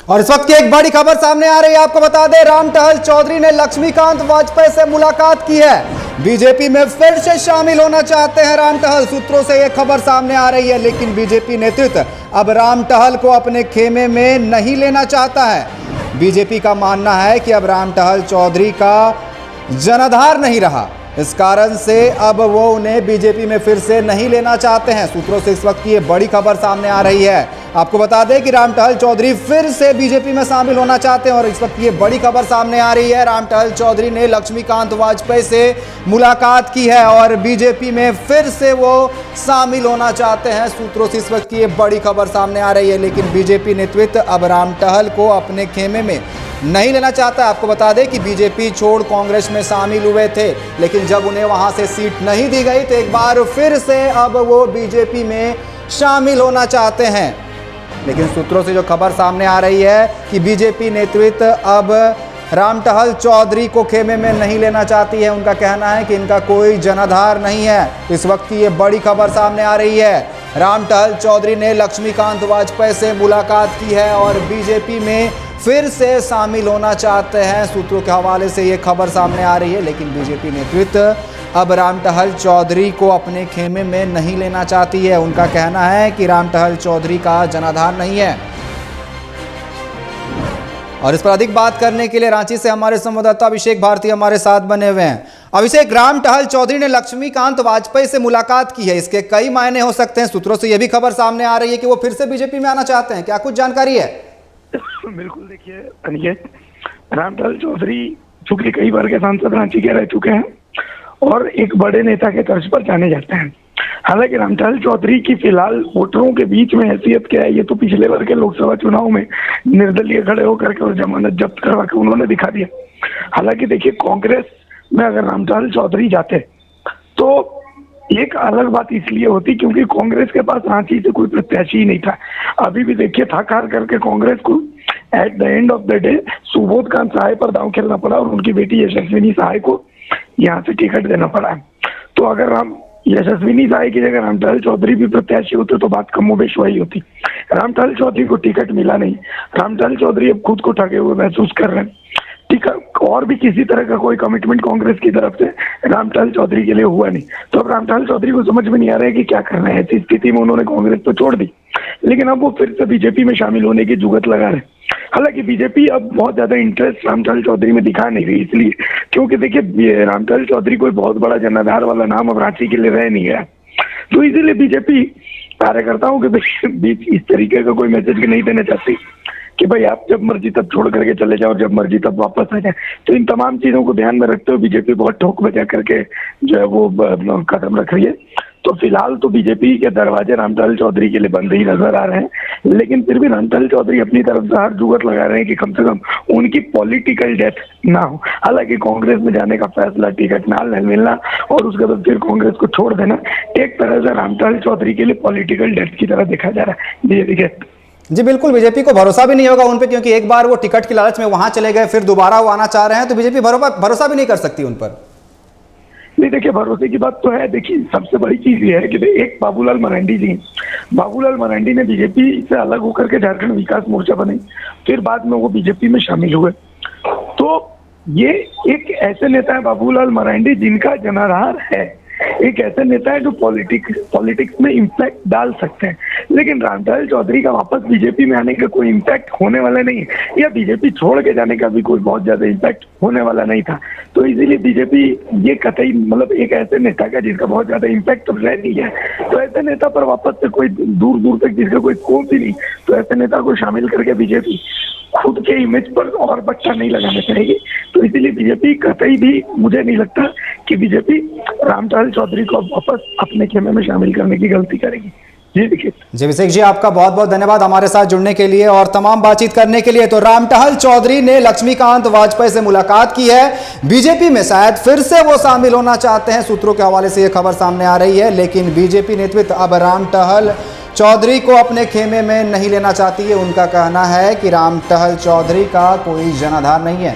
और इस वक्त की एक बड़ी खबर सामने आ रही है। आपको बता दें, रामटहल चौधरी ने लक्ष्मीकांत वाजपेयी से मुलाकात की है। बीजेपी में फिर से शामिल होना चाहते हैं रामटहल। सूत्रों से यह खबर सामने आ रही है, लेकिन बीजेपी नेतृत्व अब रामटहल को अपने खेमे में नहीं लेना चाहता है। बीजेपी का मानना है कि अब रामटहल चौधरी का जनाधार नहीं रहा, इस कारण से अब वो उन्हें बीजेपी में फिर से नहीं लेना चाहते हैं। सूत्रों से इस वक्त की ये बड़ी खबर सामने आ रही है। आपको बता दें कि रामटहल चौधरी फिर से बीजेपी में शामिल होना चाहते हैं और इस वक्त ये बड़ी खबर सामने आ रही है। रामटहल चौधरी ने लक्ष्मीकांत वाजपेयी से मुलाकात की है और बीजेपी में फिर से वो शामिल होना चाहते हैं। सूत्रों से इस वक्त की ये बड़ी खबर सामने आ रही है, लेकिन बीजेपी नेतृत्व अब रामटहल को अपने खेमे में नहीं लेना चाहता। आपको बता दें कि बीजेपी छोड़ कांग्रेस में शामिल हुए थे, लेकिन जब उन्हें वहां से सीट नहीं दी गई तो एक बार फिर से अब वो बीजेपी में शामिल होना चाहते हैं। लेकिन सूत्रों से जो खबर सामने आ रही है कि बीजेपी नेतृत्व अब रामटहल चौधरी को खेमे में नहीं लेना चाहती है। उनका कहना है कि इनका कोई जनाधार नहीं है। इस वक्त की ये बड़ी खबर सामने आ रही है। रामटहल चौधरी ने लक्ष्मीकांत वाजपेयी से मुलाकात की है और बीजेपी में फिर से शामिल होना चाहते हैं। सूत्रों के हवाले से ये खबर सामने आ रही है, लेकिन बीजेपी नेतृत्व अब रामटहल चौधरी को अपने खेमे में नहीं लेना चाहती है। उनका कहना है कि रामटहल चौधरी का जनाधार नहीं है। और इस पर अधिक बात करने के लिए रांची से हमारे संवाददाता अभिषेक भारती हमारे साथ बने हुए हैं। अभिषेक, रामटहल चौधरी ने लक्ष्मीकांत वाजपेयी से मुलाकात की है, इसके कई मायने हो सकते हैं। सूत्रों से यह भी खबर सामने आ रही है कि वो फिर से बीजेपी में आना चाहते हैं। क्या कुछ जानकारी है? बिल्कुल, देखिए अनिकेत, रामटहल चौधरी चूंकि कई बार के सांसद रांची के रह चुके हैं और एक बड़े नेता के तर्ज पर जाने जाते हैं। हालांकि रामटहल चौधरी की फिलहाल वोटरों के बीच में हैसियत क्या है, ये तो पिछले बार के लोकसभा चुनाव में निर्दलीय खड़े होकर के और जमानत जब्त करवा के उन्होंने दिखा दिया। हालांकि देखिए, कांग्रेस में अगर रामटहल चौधरी जाते तो एक अलग बात इसलिए होती क्योंकि कांग्रेस के पास रांची से कोई प्रत्याशी ही नहीं था। अभी भी देखिए, थक हार करके कांग्रेस को at the end of the day Subodhkant Sahay पर दांव खेलना पड़ा और उनकी बेटी यशस्विनी सहाय को यहाँ से टिकट देना पड़ा। तो अगर हम यशस्विनी सहाय की जगह रामटहल चौधरी भी प्रत्याशी होते तो बात कमोबेश वही होती। रामटहल चौधरी को टिकट मिला नहीं। रामटहल चौधरी अब खुद को ठगे हुए महसूस कर रहे हैं। और भी किसी तरह का कोई कमिटमेंट कांग्रेस की तरफ से रामटहल चौधरी के लिए हुआ नहीं। तो अब रामटहल चौधरी को समझ में नहीं आ रहा है कि क्या करना है। ऐसी स्थिति में उन्होंने कांग्रेस तो छोड़ दी, लेकिन अब वो फिर से बीजेपी में शामिल होने की जुगत लगा रहे। हालांकि बीजेपी अब बहुत ज्यादा इंटरेस्ट रामटहल चौधरी में दिखा नहीं रही, इसलिए क्योंकि देखिए, रामटहल चौधरी कोई बहुत बड़ा जनाधार वाला नाम अब रांची के लिए रह नहीं गया। तो इसीलिए बीजेपी कार्यकर्ताओं के बीच इस तरीके का कोई मैसेज नहीं देना चाहती कि भाई आप जब मर्जी तब छोड़ करके चले जाओ, जब मर्जी तब वापस आ जाए। तो इन तमाम चीजों को ध्यान में रखते हुए बीजेपी बहुत ठोक बजा करके जो है वो कदम रख रही है। तो फिलहाल तो बीजेपी के दरवाजे रामटहल चौधरी के लिए बंद ही नजर आ रहे हैं, लेकिन फिर भी रामटहल चौधरी अपनी तरफ से हर जुगत लगा रहे हैं कि कम से कम उनकी पॉलिटिकल डेथ ना हो। हालांकि कांग्रेस में जाने का फैसला, टिकट ना मिलना और उसके बाद फिर कांग्रेस को छोड़ देना एक तरह से रामटहल चौधरी के लिए पॉलिटिकल डेथ की तरह देखा जा रहा है। जी देखिए, जी बिल्कुल, बीजेपी को भरोसा भी नहीं होगा उन पे, क्योंकि एक बार वो टिकट की लालच में वहां चले गए, फिर दोबारा वो आना चाह रहे हैं, तो बीजेपी भरोसा भी नहीं कर सकती उन पर। नहीं, देखिए, भरोसे की बात तो है। देखिए, सबसे बड़ी चीज ये है कि एक बाबूलाल मरांडी जी, बाबूलाल मरांडी ने बीजेपी से अलग होकर के झारखंड विकास मोर्चा बनाई, फिर बाद में वो बीजेपी में शामिल हुए। तो ये एक ऐसे नेता है बाबूलाल मरांडी जिनका जनाधार है, एक ऐसे नेता है जो पॉलिटिक्स में इम्पैक्ट डाल सकते हैं। लेकिन रामटहल चौधरी का वापस बीजेपी में आने का कोई इम्पैक्ट होने वाला नहीं है, या बीजेपी छोड़ के जाने का भी कोई बहुत ज्यादा इम्पैक्ट होने वाला नहीं था। तो इसीलिए बीजेपी ये कतई मतलब एक ऐसे नेता का जिसका बहुत ज्यादा इम्पैक्ट तो रह नहीं है, तो ऐसे नेता पर वापस से कोई दूर दूर तक जिसका कोई स्कोप ही नहीं, तो ऐसे नेता को शामिल करके बीजेपी खुद के इमेज पर और बट्टा नहीं लगाना चाहेगी। तो इसीलिए बीजेपी कतई भी, मुझे नहीं लगता कि बीजेपी रामटहल चौधरी को वापस अपने खेमे में शामिल करने की गलती करेगी। जी देखिए, जी अभिषेक जी, आपका बहुत बहुत धन्यवाद हमारे साथ जुड़ने के लिए और तमाम बातचीत करने के लिए। तो रामटहल चौधरी ने लक्ष्मीकांत वाजपेयी से मुलाकात की है, बीजेपी में शायद फिर से वो शामिल होना चाहते हैं। सूत्रों के हवाले से यह खबर सामने आ रही है, लेकिन बीजेपी नेतृत्व अब रामटहल चौधरी को अपने खेमे में नहीं लेना चाहती है। उनका कहना है कि रामटहल चौधरी का कोई जनाधार नहीं है।